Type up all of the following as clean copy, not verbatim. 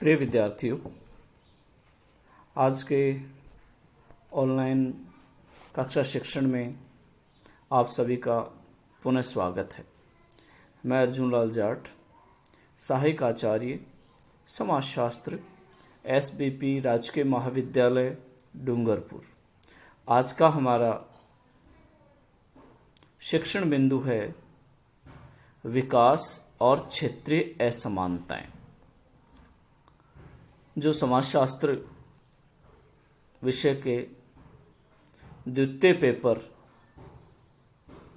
प्रिय विद्यार्थियों, आज के ऑनलाइन कक्षा शिक्षण में आप सभी का पुनः स्वागत है। मैं अर्जुन लाल जाट, सहायक आचार्य समाजशास्त्र, SBP राजकीय महाविद्यालय डूंगरपुर। आज का हमारा शिक्षण बिंदु है विकास और क्षेत्रीय असमानताएं। जो समाजशास्त्र विषय के द्वितीय पेपर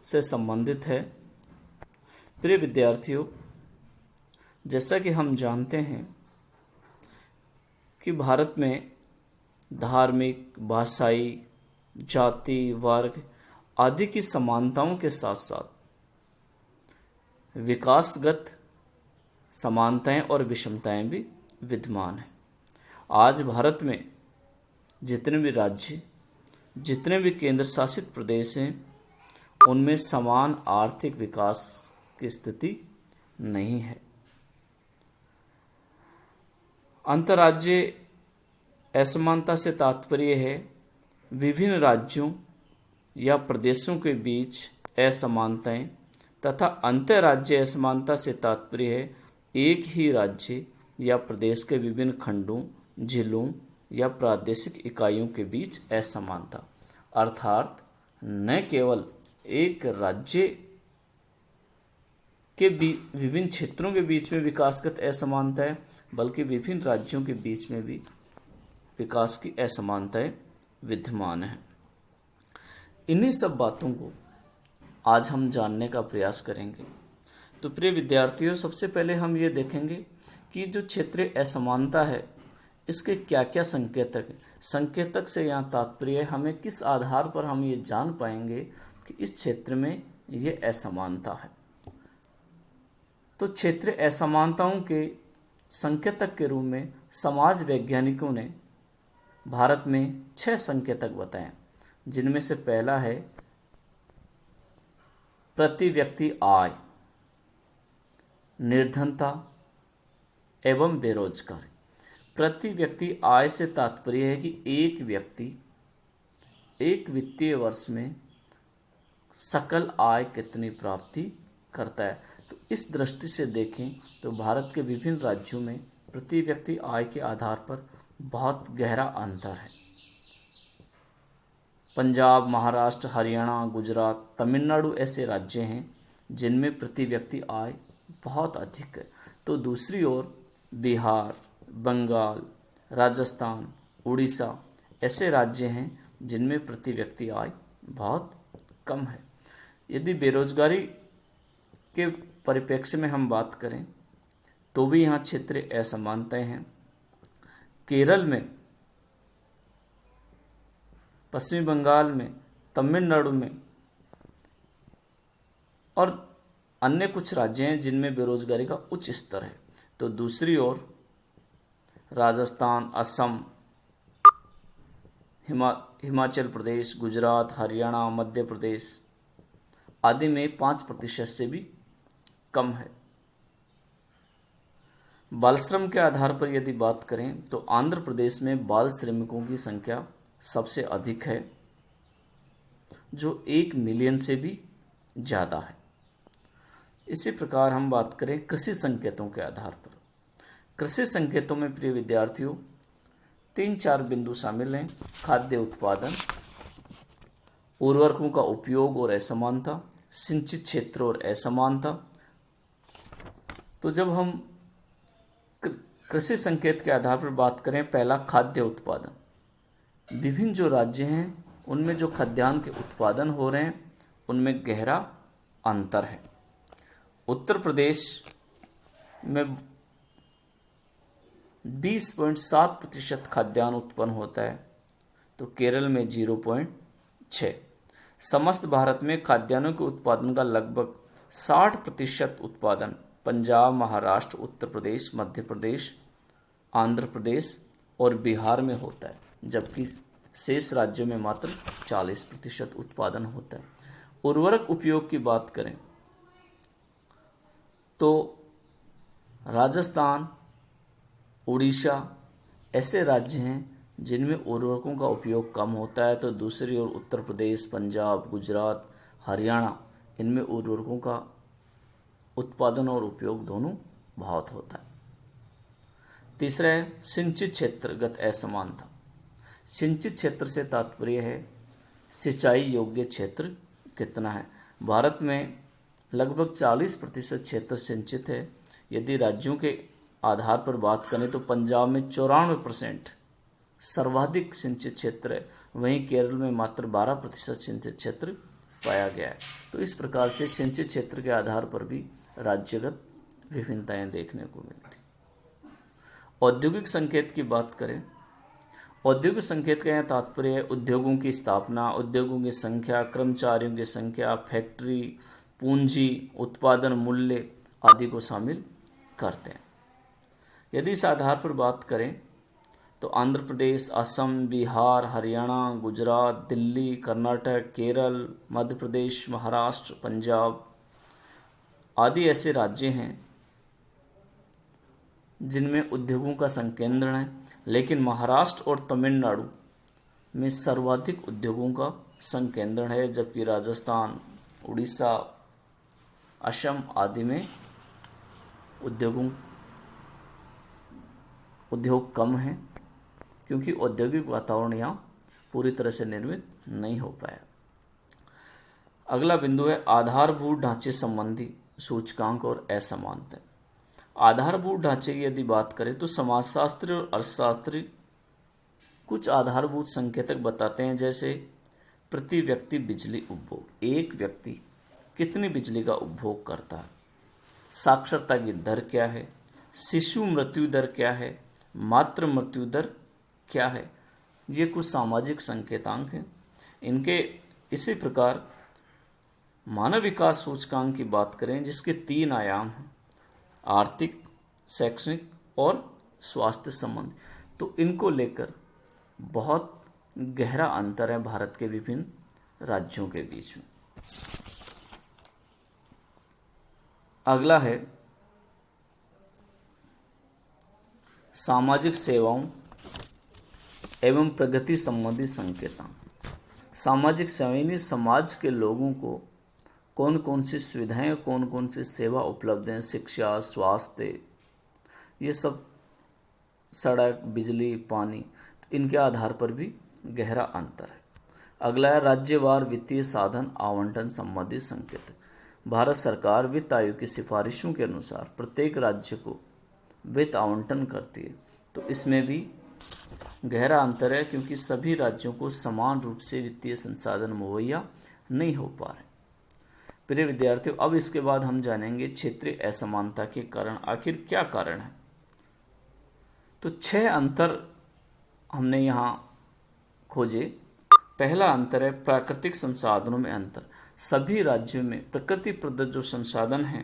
से संबंधित है। प्रिय विद्यार्थियों, जैसा कि हम जानते हैं कि भारत में धार्मिक, भाषाई, जाति, वर्ग आदि की समानताओं के साथ साथ विकासगत समानताएं और विषमताएं भी विद्यमान हैं। आज भारत में जितने भी राज्य, जितने भी केंद्र शासित प्रदेश हैं, उनमें समान आर्थिक विकास की स्थिति नहीं है। अंतर्राज्यीय असमानता से तात्पर्य है विभिन्न राज्यों या प्रदेशों के बीच असमानताएं, तथा अंतर्राज्यीय असमानता से तात्पर्य है एक ही राज्य या प्रदेश के विभिन्न खंडों, जिलों या प्रादेशिक इकाइयों के बीच असमानता। अर्थात न केवल एक राज्य के विभिन्न क्षेत्रों के बीच में विकासगत असमानता है, बल्कि विभिन्न राज्यों के बीच में भी विकास की असमानताएं विद्यमान है। इन्हीं सब बातों को आज हम जानने का प्रयास करेंगे। तो प्रिय विद्यार्थियों, सबसे पहले हम ये देखेंगे कि जो क्षेत्रीय असमानता है, इसके क्या क्या संकेतक हैं। संकेतक से यहाँ तात्पर्य हमें किस आधार पर हम ये जान पाएंगे कि इस क्षेत्र में ये असमानता है। तो क्षेत्रीय असमानताओं के संकेतक के रूप में समाज वैज्ञानिकों ने भारत में 6 संकेतक बताए, जिनमें से पहला है प्रति व्यक्ति आय, निर्धनता एवं बेरोजगारी। प्रति व्यक्ति आय से तात्पर्य है कि एक व्यक्ति एक वित्तीय वर्ष में सकल आय कितनी प्राप्ति करता है। तो इस दृष्टि से देखें तो भारत के विभिन्न राज्यों में प्रति व्यक्ति आय के आधार पर बहुत गहरा अंतर है। पंजाब, महाराष्ट्र, हरियाणा, गुजरात, तमिलनाडु ऐसे राज्य हैं जिनमें प्रति व्यक्ति आय बहुत अधिक है। तो दूसरी ओर बिहार, बंगाल, राजस्थान, उड़ीसा ऐसे राज्य हैं जिनमें प्रति व्यक्ति आय बहुत कम है। यदि बेरोजगारी के परिप्रेक्ष्य में हम बात करें तो भी यहाँ क्षेत्रीय असमानताएं हैं। केरल में, पश्चिमी बंगाल में, तमिलनाडु में और अन्य कुछ राज्य हैं जिनमें बेरोजगारी का उच्च स्तर है। तो दूसरी ओर राजस्थान, असम, हिमाचल प्रदेश, गुजरात, हरियाणा, मध्य प्रदेश आदि में 5% से भी कम है। बाल श्रम के आधार पर यदि बात करें तो आंध्र प्रदेश में बाल श्रमिकों की संख्या सबसे अधिक है, जो 1 मिलियन से भी ज़्यादा है। इसी प्रकार हम बात करें कृषि संकेतों के आधार पर। कृषि संकेतों में प्रिय विद्यार्थियों 3-4 बिंदु शामिल हैं। खाद्य उत्पादन, उर्वरकों का उपयोग और असमानता, सिंचित क्षेत्र और असमानता। तो जब हम कृषि संकेत के आधार पर बात करें, पहला खाद्य उत्पादन। विभिन्न जो राज्य हैं उनमें जो खाद्यान्न के उत्पादन हो रहे हैं उनमें गहरा अंतर है। उत्तर प्रदेश में 20.7% खाद्यान्न उत्पन्न होता है, तो केरल में 0.6। समस्त भारत में खाद्यान्नों के उत्पादन का लगभग 60% उत्पादन पंजाब, महाराष्ट्र, उत्तर प्रदेश, मध्य प्रदेश, आंध्र प्रदेश और बिहार में होता है, जबकि शेष राज्यों में मात्र 40% उत्पादन होता है। उर्वरक उपयोग की बात करें तो राजस्थान, उड़ीसा ऐसे राज्य हैं जिनमें उर्वरकों का उपयोग कम होता है, तो दूसरी ओर उत्तर प्रदेश, पंजाब, गुजरात, हरियाणा, इनमें उर्वरकों का उत्पादन और उपयोग दोनों बहुत होता है। तीसरा है सिंचित क्षेत्रगत असमानता। सिंचित क्षेत्र से तात्पर्य है सिंचाई योग्य क्षेत्र कितना है। भारत में लगभग 40% क्षेत्र सिंचित है। यदि राज्यों के आधार पर बात करें तो पंजाब में 94% सर्वाधिक सिंचित क्षेत्र है, वहीं केरल में मात्र 12% सिंचित क्षेत्र पाया गया है। तो इस प्रकार से सिंचित क्षेत्र के आधार पर भी राज्यगत विभिन्नताएं देखने को मिलती। औद्योगिक संकेत की बात करें, औद्योगिक संकेत का यह तात्पर्य है उद्योगों की स्थापना, उद्योगों की संख्या, कर्मचारियों की संख्या, फैक्ट्री, पूंजी, उत्पादन मूल्य आदि को शामिल करते हैं। यदि इस आधार पर बात करें तो आंध्र प्रदेश, असम, बिहार, हरियाणा, गुजरात, दिल्ली, कर्नाटक, केरल, मध्य प्रदेश, महाराष्ट्र, पंजाब आदि ऐसे राज्य हैं जिनमें उद्योगों का संकेंद्रण है, लेकिन महाराष्ट्र और तमिलनाडु में सर्वाधिक उद्योगों का संकेंद्रण है, जबकि राजस्थान, उड़ीसा, असम आदि में उद्योग कम हैं, क्योंकि औद्योगिक वातावरण यहाँ पूरी तरह से निर्मित नहीं हो पाया। अगला बिंदु है आधारभूत ढांचे संबंधी सूचकांक और असमानता। आधारभूत ढांचे की यदि बात करें तो समाजशास्त्री और अर्थशास्त्री कुछ आधारभूत संकेतक बताते हैं, जैसे प्रति व्यक्ति बिजली उपभोग, एक व्यक्ति कितनी बिजली का उपभोग करता है, साक्षरता की दर क्या है, शिशु मृत्यु दर क्या है, मातृ मृत्यु दर क्या है। ये कुछ सामाजिक संकेतांक हैं। इनके इसी प्रकार मानव विकास सूचकांक की बात करें जिसके 3 आयाम हैं, आर्थिक, शैक्षणिक और स्वास्थ्य संबंध, तो इनको लेकर बहुत गहरा अंतर है भारत के विभिन्न राज्यों के बीच में। अगला है सामाजिक सेवाओं एवं प्रगति संबंधी संकेतांक। सामाजिक सेवाएं समाज के लोगों को कौन कौन सी सुविधाएं, कौन कौन सी सेवा उपलब्ध हैं, शिक्षा, स्वास्थ्य, ये सब, सड़क, बिजली, पानी, तो इनके आधार पर भी गहरा अंतर है। अगला है राज्यवार वित्तीय साधन आवंटन संबंधी संकेत। भारत सरकार वित्त आयोग की सिफारिशों के अनुसार प्रत्येक राज्य को वित्त आवंटन करती है, तो इसमें भी गहरा अंतर है, क्योंकि सभी राज्यों को समान रूप से वित्तीय संसाधन मुहैया नहीं हो पा रहे। प्रिय विद्यार्थियों, अब इसके बाद हम जानेंगे क्षेत्रीय असमानता के कारण। आखिर क्या कारण है? तो 6 अंतर हमने यहाँ खोजे। पहला अंतर है प्राकृतिक संसाधनों में अंतर। सभी राज्यों में प्रकृति प्रदत्त जो संसाधन हैं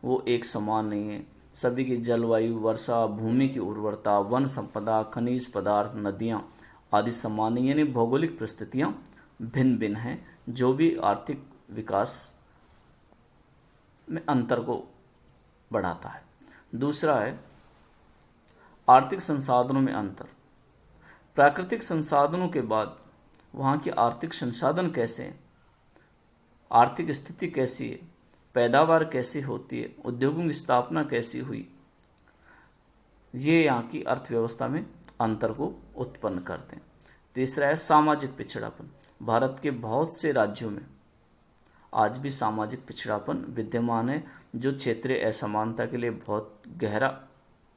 वो एक समान नहीं है। सभी की जलवायु, वर्षा, भूमि की उर्वरता, वन संपदा, खनिज पदार्थ, नदियाँ आदि समान नहीं, यानी भौगोलिक परिस्थितियाँ भिन्न भिन्न हैं, जो भी आर्थिक विकास में अंतर को बढ़ाता है। दूसरा है आर्थिक संसाधनों में अंतर। प्राकृतिक संसाधनों के बाद वहाँ के आर्थिक संसाधन कैसे हैं, आर्थिक स्थिति कैसी है, पैदावार कैसी होती है, उद्योगों की स्थापना कैसी हुई, ये यहाँ की अर्थव्यवस्था में अंतर को उत्पन्न करते हैं। तीसरा है सामाजिक पिछड़ापन। भारत के बहुत से राज्यों में आज भी सामाजिक पिछड़ापन विद्यमान है, जो क्षेत्रीय असमानता के लिए बहुत गहरा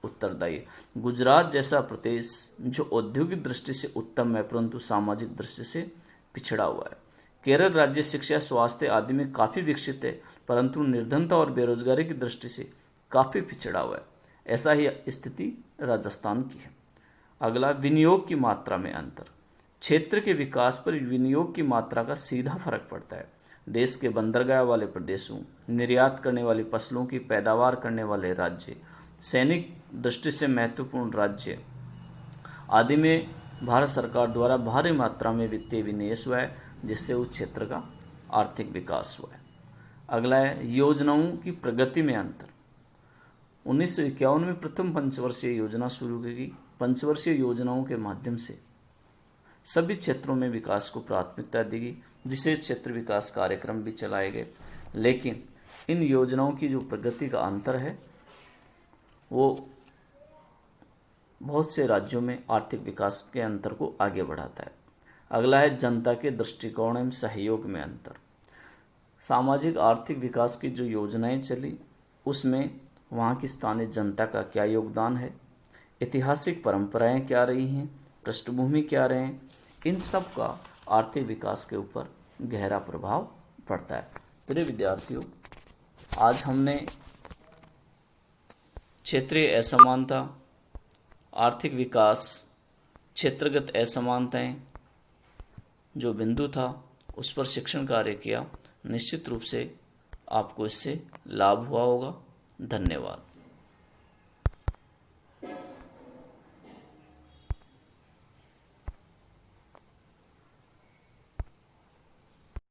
उत्तरदायी है। गुजरात जैसा प्रदेश जो औद्योगिक दृष्टि से उत्तम है, परंतु सामाजिक दृष्टि से पिछड़ा हुआ है। केरल राज्य शिक्षा, स्वास्थ्य आदि में काफ़ी विकसित है, परंतु निर्धनता और बेरोजगारी की दृष्टि से काफ़ी पिछड़ा हुआ है। ऐसा ही स्थिति राजस्थान की है। अगला विनियोग की मात्रा में अंतर। क्षेत्र के विकास पर विनियोग की मात्रा का सीधा फर्क पड़ता है। देश के बंदरगाह वाले प्रदेशों, निर्यात करने वाली फसलों की पैदावार करने वाले राज्य, सैनिक दृष्टि से महत्वपूर्ण राज्य आदि में भारत सरकार द्वारा भारी मात्रा में वित्तीय विनिवेश हुआ है, जिससे उस क्षेत्र का आर्थिक विकास हुआ है। अगला है योजनाओं की प्रगति में अंतर। 1951 में प्रथम पंचवर्षीय योजना शुरू की गई। पंचवर्षीय योजनाओं के माध्यम से सभी क्षेत्रों में विकास को प्राथमिकता दी गई। विशेष क्षेत्र विकास कार्यक्रम भी चलाए गए, लेकिन इन योजनाओं की जो प्रगति का अंतर है वो बहुत से राज्यों में आर्थिक विकास के अंतर को आगे बढ़ाता है। अगला है जनता के दृष्टिकोण एवं सहयोग में अंतर। सामाजिक आर्थिक विकास की जो योजनाएं चली उसमें वहाँ की स्थानीय जनता का क्या योगदान है, ऐतिहासिक परंपराएं क्या रही हैं, पृष्ठभूमि क्या रहे हैं, इन सब का आर्थिक विकास के ऊपर गहरा प्रभाव पड़ता है। प्रिय विद्यार्थियों, आज हमने क्षेत्रीय असमानता, आर्थिक विकास, क्षेत्रगत असमानताएं जो बिंदु था उस पर शिक्षण कार्य किया। निश्चित रूप से आपको इससे लाभ हुआ होगा। धन्यवाद।